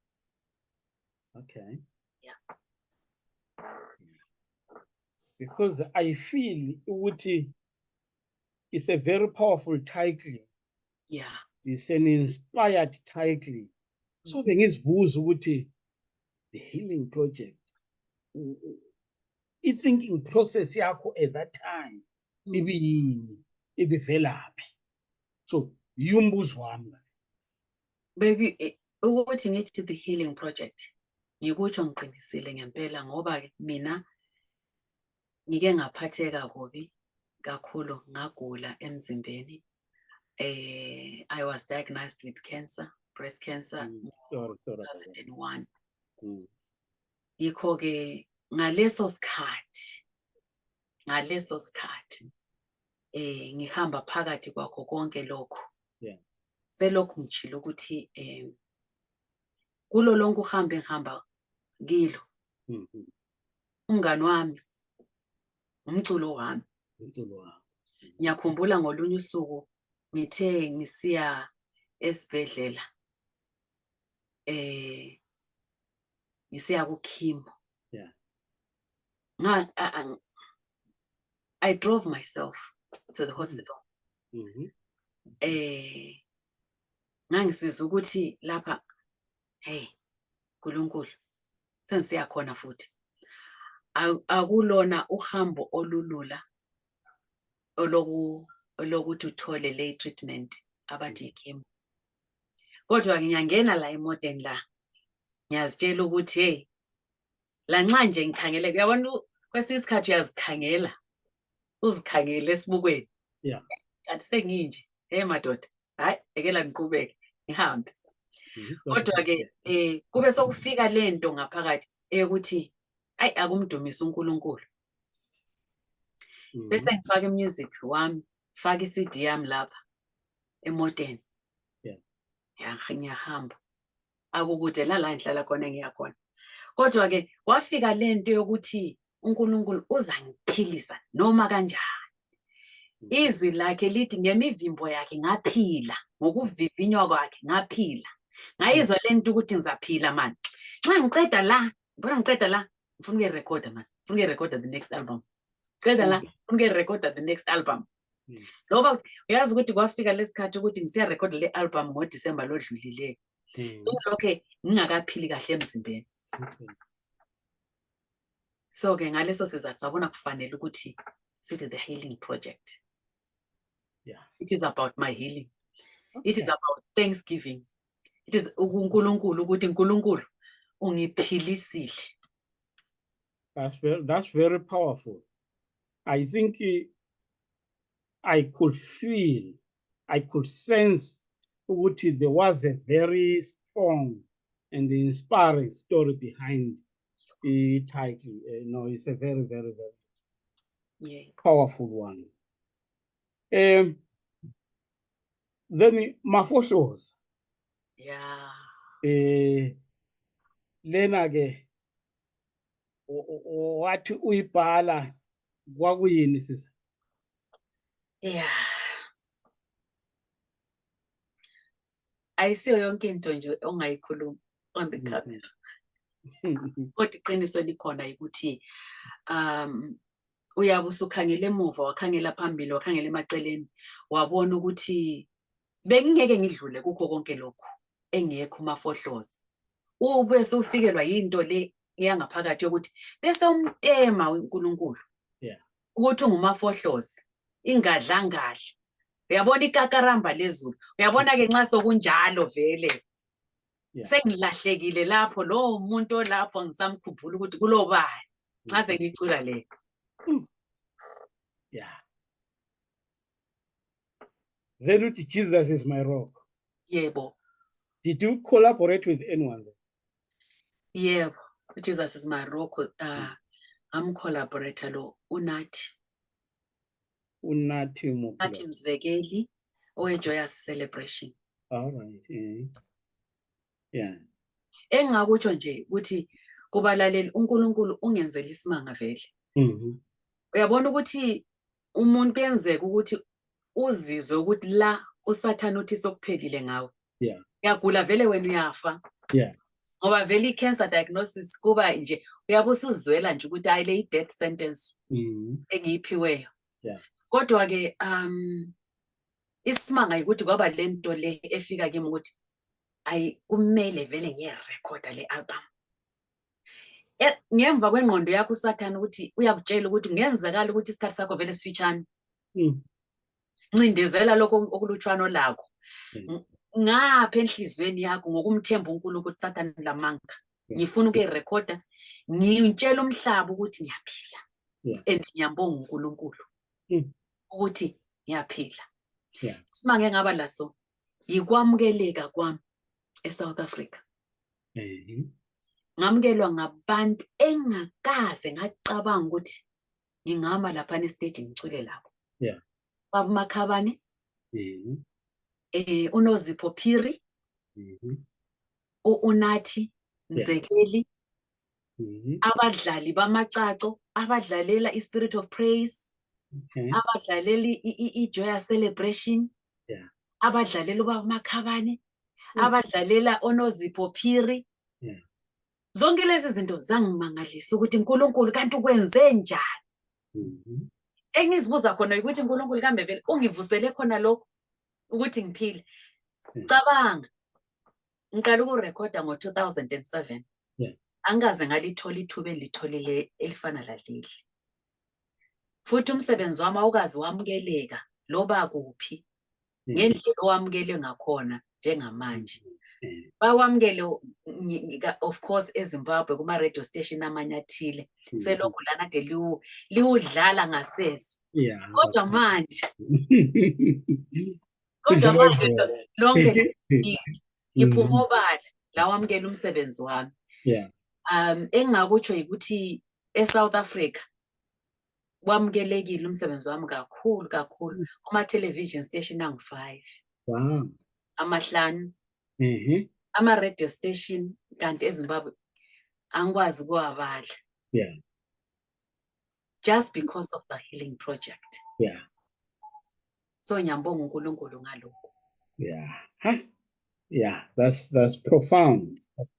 Okay. Yeah. Because I feel ukuthi it's a very powerful title. Yeah. It's an inspired title. So bengizibuza ukuthi The Healing Project, i-thinking process yakho at that time ibivelaphi. So yumbuzo wami. Ukuthi ngithi The Healing Project ngikutsho ngiqinisile ngempela ngoba mina ngike ngaphatheka kubi kakhulu, ngagula emzimbeni. I was diagnosed with cancer, breast cancer, 2001. Yikho ke ngaleso sikhathi ngihamba phakathi kwakho konke lokho. Selokhu ngitshilo ukuthi kulo lonke uhambe ngihamba kilo. Umngani wami, umculo wami. Ngiyakhumbula ngolunye usuku ngithe ngisiya esibhedlela ngisiya kuKhimo. I drove myself to the hospital. Ngangisiza ukuthi lapha uNkulunkulu sengisiya khona futhi. Akulona uhambo olulula olokuthi uthole le treatment abathi iChemo. Kodwa ngiyangena la eModern la. Ngiyazitshela ukuthi la nxa nje ngikhangele, uyabona kwesinye isikhathi uyazikhangela. Uzikhangele esibukweni. Yeah. Kanti senginje, madoda, hayi ekela ngiqhubeke ngihambe. Kodwa ke kube sokufika lento ngaphakathi ukuthi akumdumise uNkulunkulu. Bese ngifaka music wami, faka i-CD yami lapha eModern. Ngiyahamba. Akukude la ngihlala khona ngiyakhona. Kodwa ke wafika lento yokuthi uNkulunkulu uzangiphilisa noma kanjani. Izwi lakhe lithi ngemivimbo yakhe ngaphila, ngokuvivinywa kwakhe ngaphila. Ngayizwa lento ukuthi ngizaphila man. Nxa ngiqeda la, ngifuna ukuyirecorda man. Ngifuna ukuyirecorda the next album. Qeda la, ngifuna ukuyirecorda the next album. Ngoba uyazi ukuthi kwafika lesikhathi ukuthi ngisiyarekhoda le album ngoDisemba lodlulileyo. Lokho ngingakaphili kahle emzimbeni. So ke ngaleso sizathu sabona kufanele ukuthi sithi the healing project. Yeah. It is about my healing. Okay. It is about thanksgiving. It is uNkulunkulu ukuthi uNkulunkulu ungiphilisile. That's very powerful. I think I could sense ukuthi there was a very strong and inspiring story behind the title. It's a very, very, very powerful one. Then Mafoshoza. Yeah. Lena ke wathi uyibhala kwakuyini sisi? Yeah. Ayisiyo yonke into nje ongayikhuluma on the camera. Kodwa iqiniso likhona ukuthi uyabe usukhangela emuva, wakhangela phambili, wakhangela emaceleni, wabona ukuthi bengingeke ngidlule kukho konke lokhu engekho uMafohloza. Ube sufikelwa yinto le yangaphakathi yokuthi bese umtema uNkulunkulu. Yeah. Ukuthi unguMafohloza, ingadlangadla. Uyabona ikakaramba lezulu. Uyabona ke nxa sokunjalo vele. Sengilahlekile lapho lo umuntu olapho ngisamkhumbula ukuthi kulobani. Nxa sengicula le. Yeah. Then uthi Jesus is my rock. Yebo. Did you collaborate with anyone? Yebo. Jesus is my rock. I'm collaborator lo Unathi. Unathi Nathi Mzekeli oweJoyous Celebration. All right. Yeah. Engakutsho nje ukuthi kubalaleli uNkulunkulu ungenzela isimanga vele. Uyabona ukuthi umuntu kuyenzeka ukuthi uzizwe ukuthi la uSathane uthi sokuphelile ngawe. Yeah. Uyagula vele wena uyafa. Yeah. Ngoba vele i-cancer diagnosis kuba nje uyabe usuzwela nje ukuthi ayi le death sentence engiyiphiweyo. Yeah. Kodwa ke isimanga ukuthi kwaba lento le efika kimi ukuthi ayi kumele vele ngiyerekhoda le album. Ngemva kwengqondo yakho uSathane ukuthi uyakutshela ukuthi ngenzakala ukuthi isikhathi sakho vele sifitshane. Ncindezela lokho okulutshwana lakho. Ngapha enhlizweni yakho ngokumthemba uNkulunkulu ukuthi Sathane lamanga. Ngifuna ukuyirekhoda, ngintshela umhlaba ukuthi ngiyaphila. And ngiyambonga uNkulunkulu ukuthi ngiyaphila. Isimanga engaba laso yikwamukeleka kwami eSouth Africa. Ngamukelwa ngabantu engakaze ngacabanga ukuthi ngingama lapha nestage ngicule labo. Yeah. Baba Makhabane. uNozipho Phiri, uNathi Mzekeli, abadlali bamacaco, abadlalela iSpirit of Praise, abadlalela iJoyous Celebration, abadlalela uBamakhabane, abadlalela uNozipho Phiri. Zonke lezi zinto zangimangalisa ukuthi uNkulunkulu kanti ukwenze njani. Engizibuza khona ukuthi uNkulunkulu kambe vele ungivusele khona lokho ukuthi ngiphile. Cabanga ngiqala ukurekhoda ngo-2007. Angaze ngalithola ithuba elitholile elifana laleli. Futhi umsebenzi wami awukazi wamukeleka loba kuphi ngendlela owamukele ngakhona njengamanje. Bawamukele of course eZimbabwe kuma radio station amanyathile selokhu lana de liudlala ngasese. Kodwa manje lonke ngiphuma obala la wamukela umsebenzi wami. Engakutsho ukuthi eSouth Africa wamukelekile umsebenzi wami kakhulu kuma television station angu-5. Wow. Amahlanu. Ama radio station kanti eZimbabwe angikwazi ukuwabala. Just because of the healing project. So ngiyambonga uNkulunkulu ngalokho. That's profound. That's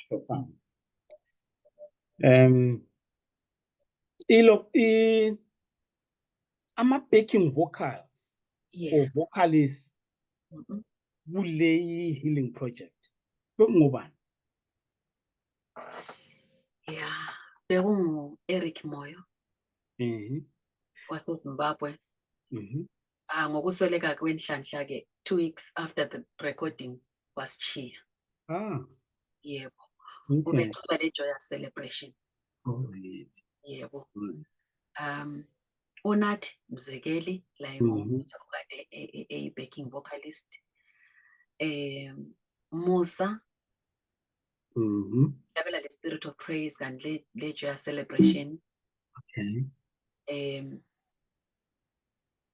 profound. ama-backing vocals Yeah. or vocalists kule healing project bekungobani? Yeah. Bekungu Eric Moyo waseZimbabwe. Ngokusweleka kwenhlanhla ke 2 weeks after the recording wasishiya. Yebo. Ubecula le Joyous Celebration. Yebo. Unathi Mzekeli la ukade a backing vocalist. Musa labela le Spirit of Praise kanti le Joyous Celebration.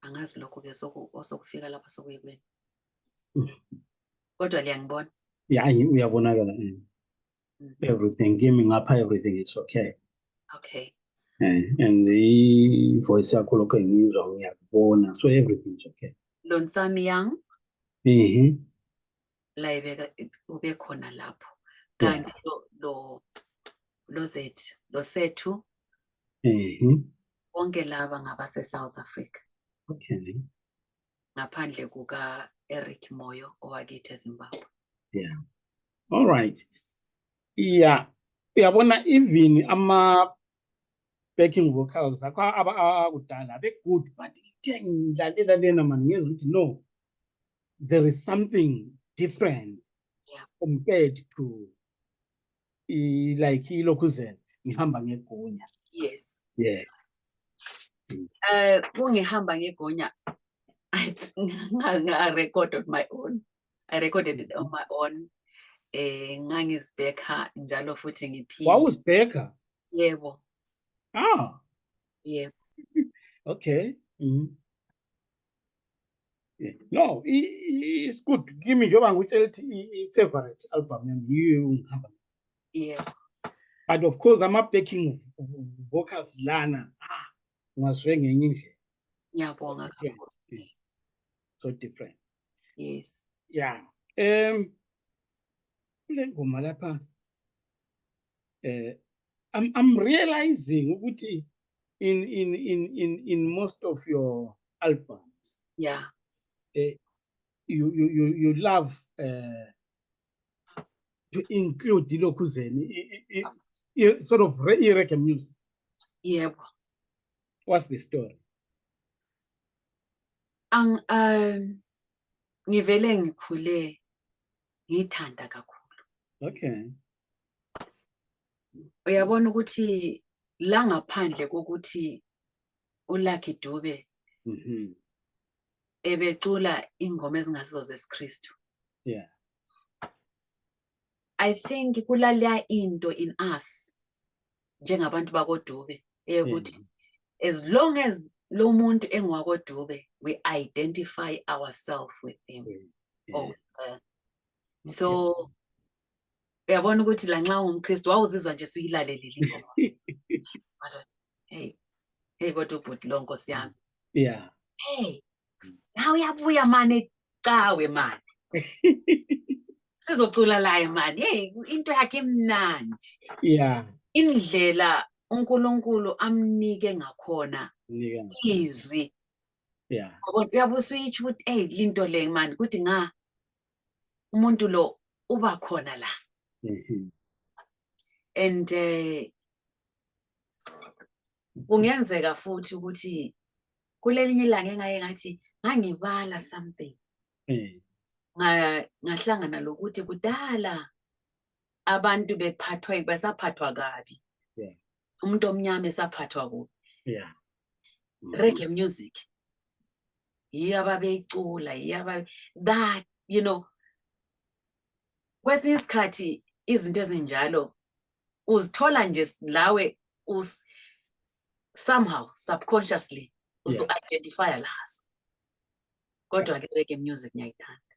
Angazi lokho ke osokufika lapha sokuyekweni. Kodwa liyangibona? Yeah, uyabonakala. Everything, kimi ngapha everything is okay. Okay. And the voice yakho lokho engizwa ngiyakubona, so everything is okay. Lonsami Young la ube khona lapho. Kanti lo Sethu bonke laba ngabase South Africa. Okay. Ngaphandle kuka Eric Moyo owakithi eZimbabwe. Yeah. All right. Yeah. Uyabona even ama backing vocals akho akudala be good, but ngidlalela lena man ngizwe ukuthi no, there is something different compared to like ilokhuzela ngihamba ngegunya. Yes. Yeah. Kungihamba ngegunya I recorded my own. I recorded it on my own. Ngangizibheka njalo futhi ngiphinde. Wawuzibheka? Yebo. Yebo. Okay. Yeah. No, it's good. Give me njengoba ngutshela ukuthi favorite album yami yiyo ngihamba. Yeah. But of course ama backing vocals lana ngazwe ngenye indlela. Ngiyabonga kakhulu. So different. Yes. Yeah. Kule ngoma lapha I'm realizing ukuthi in most of your albums, yeah, you love to include ilokhuzeni, sort of reggae music. Yebo. What's the story? Ngivele ngikhule ngithanda kakhulu. Okay. Uyabona ukuthi la ngaphandle kokuthi uLucky Dube ebecula ingoma ezingasizo zesiKristu. Yeah. I think kulalaya into in us njengabantu bakoDube ukuthi as long as lo muntu engwakoDube we identify ourselves with him. So uyabona ukuthi la nxa ungumKristu wawuzizwa nje suyilalelile ingoma. Hey kodwa ubhuti lo Nkosi yami. Yeah. Hey, nawe uyabuya manje ecawe manje. Sizocula laye manje. Hey, into yakhe emnandi. Yeah. Indlela uNkulunkulu amnike ngakhona izwi. Yeah. Ngoba uyabusa uyithi ukuthi hey linto le manje kuthi nga umuntu lo uba khona la. And kungenzeka futhi ukuthi kulelinye ilanga engaye ngathi ngangibala something. Ngahlangana lokuthi kudala abantu besaphathwa kabi. Yeah. Umuntu omnyama esaphathwa kubi. Yeah. Reggae music. Yiyababeyicula, that, you know, kwesinye isikhathi izinto ezinjalo uzithola nje lawe somehow subconsciously usu-identifya lazo. Kodwa ke reggae music ngiyayithanda.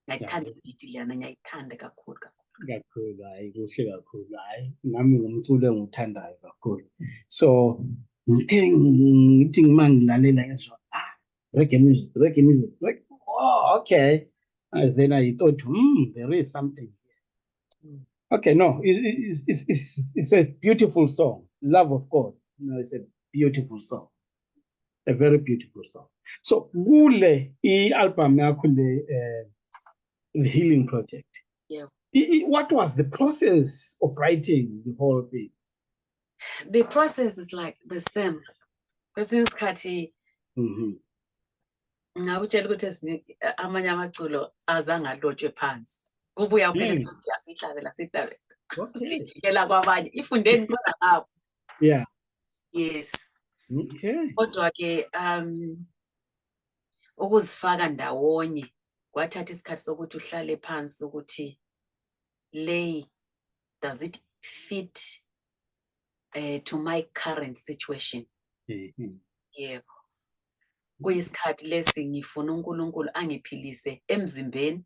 Ngiyayithanda beat lana, ngiyayithanda kakhulu. Kakhulu, hayi kuhle kakhulu, hayi nami ngumculo enguthandayo kakhulu. So ngithi mangilalela ngizwa reggae music. Like, oh, okay. And then I thought, there is something here. Okay, no, it's a beautiful song. Love of God. You know, it's a beautiful song. A very beautiful song. So kule album yakho le The Healing Project. Yeah. What was the process of writing the whole thing? The process is like the same. Kwesinye isikhathi ngakutshela ukuthi amanye amaculo azange alotshwe phansi. Kubuya phela sihlabela sijikela kwabanye. Ifundeni khona ngapho. Yeah. Yes. Okay. Kodwa ke ukuzifaka ndawonye kwathatha isikhathi sokuthi uhlale phansi ukuthi does it fit to my current situation? Yebo. Kuyisikhathi lesi ngifuna uNkulunkulu angiphilise emzimbeni,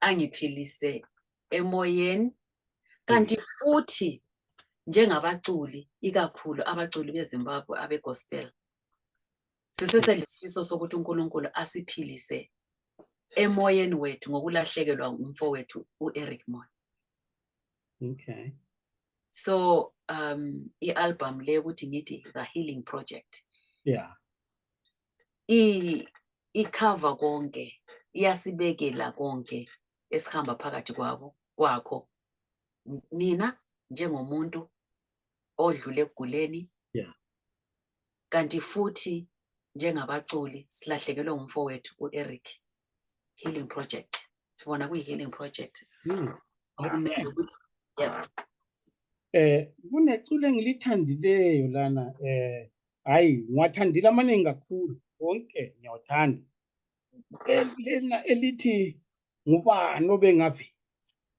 angiphilise emoyeni, kanti futhi njengabaculi ikakhulu abaculi beZimbabwe abegospel siseselesifiso sokuthi uNkulunkulu asiphilise emoyeni wethu ngokulahlekelwa umfowethu uEric Moyo. Okay. So i-album le ukuthi ngithi The Healing Project. Yeah. Icover konke, iyasibekela konke esihamba phakathi kwakho. Mina njengomuntu odlule ekuguleni. Yeah. Kanti futhi njengabaculi silahlekelwe umfowethu uEric. Healing Project. Sibona kuyi-Healing Project. Okumele ukuthi yeah. Kuneculo engilithandileyo lana hayi ngiwathandile amaningi kakhulu wonke ngiyawathanda. Lena elithi ngubani obengavi.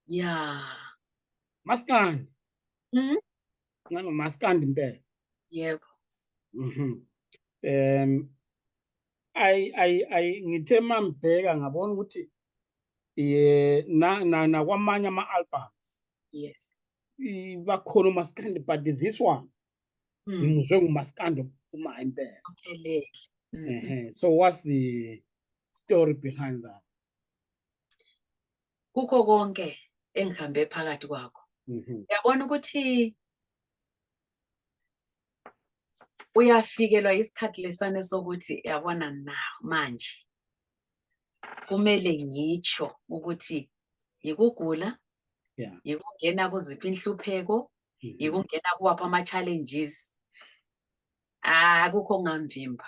Yeah. Maskandi. Ngano Maskandi impela. Yebo. Ngithe mambheka ngabona ukuthi na kwamanye ama-albums. Yes. Bakhona uMaskandi, but this one ngimuzwe nguMaskandi ophuma impela. Okay. So what's the story behind that? Kukho konke engihambe phakathi kwakho. Uyabona ukuthi uyafikelwa isikhathi lesane sokuthi yabona manje kumele ngitsho ukuthi yikugula, yikungena kuziphi inhlupheko, yikungena kuwaphi ama-challenges. Akukho ngamvimba.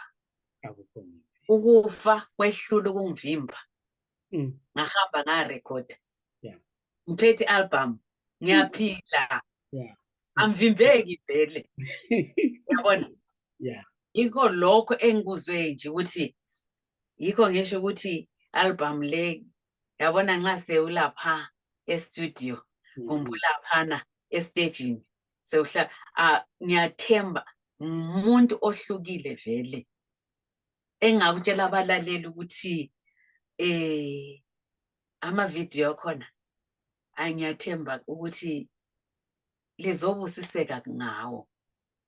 Ukufa kwehlula ukungivimba. Ngahamba ngarekhoda. Ngiphethe i-album, ngiyaphila. Amvimbeki vele. Uyabona? Yeah. Yikho lokho engikuzwe nje ukuthi yikho ngisho ukuthi album le yabona nxa sewulapha e-studio kumbulaphana e-staging ngiyathemba umuntu ohlukile vele engakutshela abalaleli ukuthi ama-video khona angiyathemba ukuthi lizobusiseka ngawo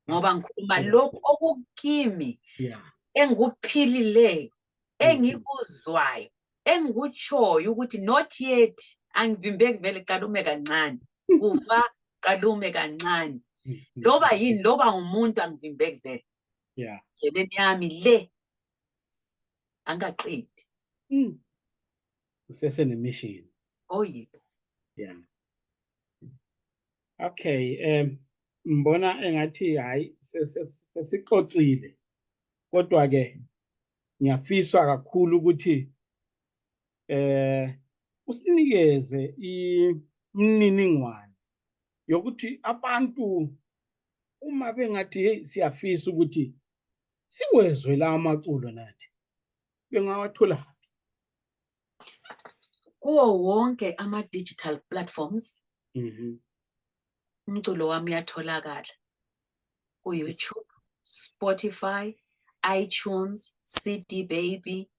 ngoba ngikhuluma lokhu okukimi engikuphilileyo engikuzwayo engikutshoyo ukuthi not yet angivimbeki vele qalume kancane kufa qalume kancane loba yini loba ngumuntu angivimbeki vele ndleleni yami le angaqedi usesene-mission. Oh yebo. Yeah. Okay, mbona engathi hayi sesixoxile kodwa ke ngiyafiswa kakhulu ukuthi usinikeze imininingwane yokuthi abantu uma bengathi hey siyafisa ukuthi siwezwe la amaculo nathi bengawathola kuwo wonke ama-digital platforms. Umculo wami uyatholakala ku-YouTube, Spotify, iTunes, CD Baby.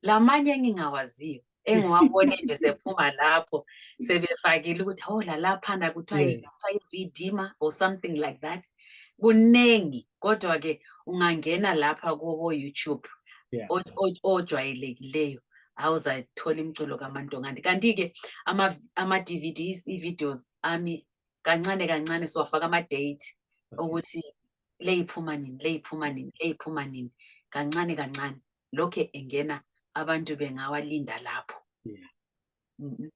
Lamanye engingawaziyo engiwabone nje sephuma lapho sebefakile ukuthi oh laphana kuthiwa i-Redeemer or something like that. Kunengi kodwa ke ungangena lapha kubo YouTube ojwayelekileyo awuzayithola imculo kaMantongandi. Kanti ke ama-DVDs, i-videos ami kancane kancane siwafaka ama-date ukuthi leyiphuma nini. kancane kancane lokhe engena abantu bengawalinda lapho. Yeah. Mhm.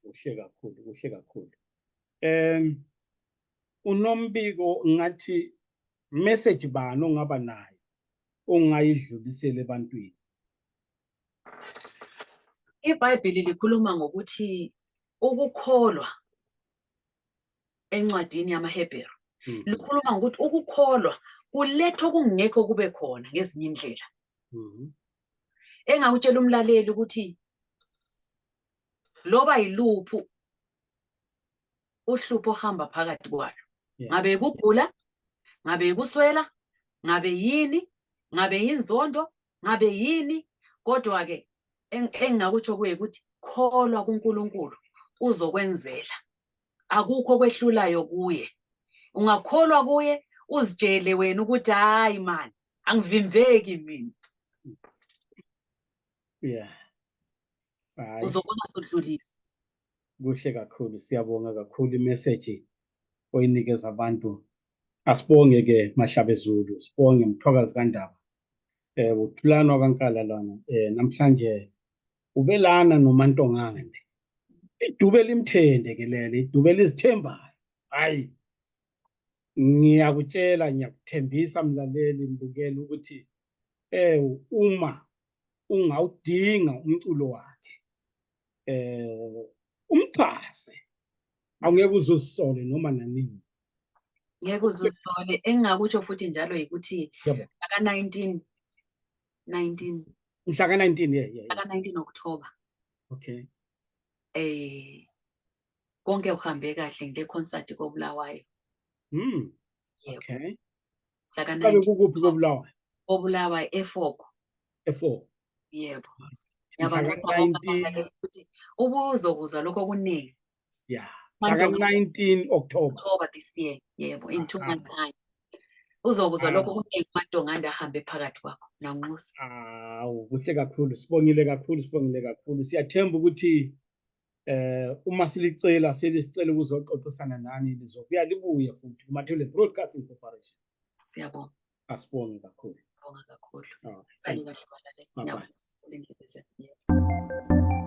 Kuhle kakhulu, kuhle kakhulu. Unombiko ngathi message bani ongaba nayo ongayidlulisela ebantwini? iBhayibheli likhuluma ngokuthi ukukholwa encwadini yamaHebheru likhuluma ngokuthi ukukholwa kuletha okungekho kube khona ngezinye indlela. Engakutshela umlaleli ukuthi loba yiluphu uhlupho ohamba phakathi kwalo, ngabe kugula, ngabe kuswela, ngabe yini, ngabe yinzondo, ngabe yini, kodwa ke engakutsho kuye ukuthi kholwa kuNkulunkulu uzokwenzela. Akukho kwehlulayo kuye. Ungakholwa kuye uzitshele wena ukuthi hayi man, angivimbeki mina. Yeah. Hayi, Uzobona sodlulisa. kuhle kakhulu. Siyabonga kakhulu imessage oyinikeza abantu. Asibonge ke Mahlabezulu, sibonge Mthokazi kaNdaba. Uthulano kaNkala lana. Namhlanje ubelana noMantongane. Idube limthende ke lele, idube lizithembayo. Hayi. Ngiyakutshela, ngiyakuthembisa mlaleli mbukeli ukuthi uma ungawudinga umculo wakhe umxhase, awungeke uzusole noma nanini. Ngeke uzusole. Engakutsho futhi njalo ukuthi Yebo. aka 19 Mhla ka 19 yeah. aka 19 October Okay. konke uhambe kahle ngile concert koBulawayo. Yebo. Mhla Okay. ka Kabe 19 kukuphi koBulawayo? koBulawayo eFoko. E4. Yebo. Mhla ka 19 ukuthi ubuzokuzwa lokho okuningi. yeah. Mhla ka 19 October. October this year. Yebo, in 2 months time. Uzokuzwa lokho okuningi uMantongane ahambe phakathi kwakho. Nanxusa. Kuhle kakhulu. Sibongile kakhulu. Siyathemba ukuthi uma silicela selisicela ukuzoxoxisana nani lizobuya libuye futhi kuMathule Broadcasting Corporation. Siyabonga. Asibonge kakhulu. Bonga kakhulu. Thank you. Bye.